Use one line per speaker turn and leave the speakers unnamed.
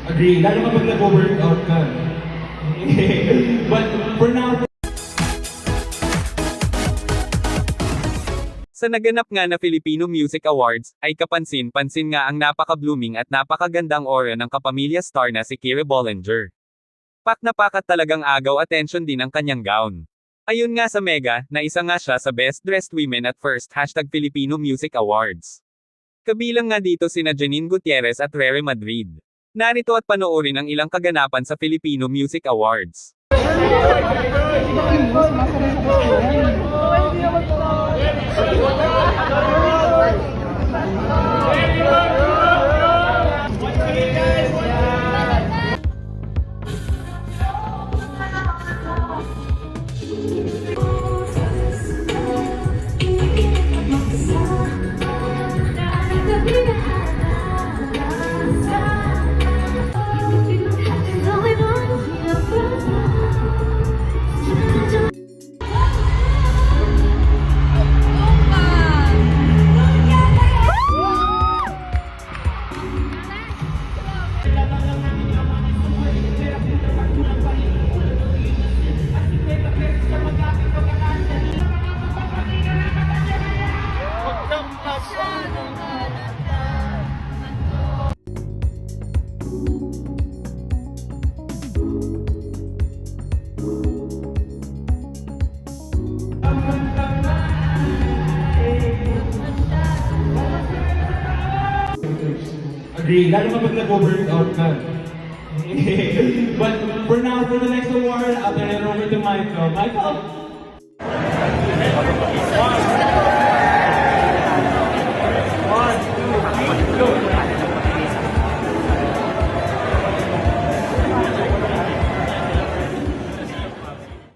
Agree, lalo kapag nag-workout ka. But for now,
Sa naganap nga na Filipino Music Awards, ay kapansin-pansin nga ang napaka-blooming at napakagandang aura ng kapamilya star na si Kira Bollinger. Pak na pak at talagang agaw attention din ang kanyang gown. Ayun nga sa Mega, na isa nga siya sa Best Dressed Women at first #Filipino Music Awards. Kabilang nga dito sina Janine Gutierrez at Rere Madrid. Narito at panoorin ang ilang kaganapan sa Filipino Music Awards.
agree, lalo kapag nag-workout ka. But for now, for the next award, I'll turn it over to Michael. Michael!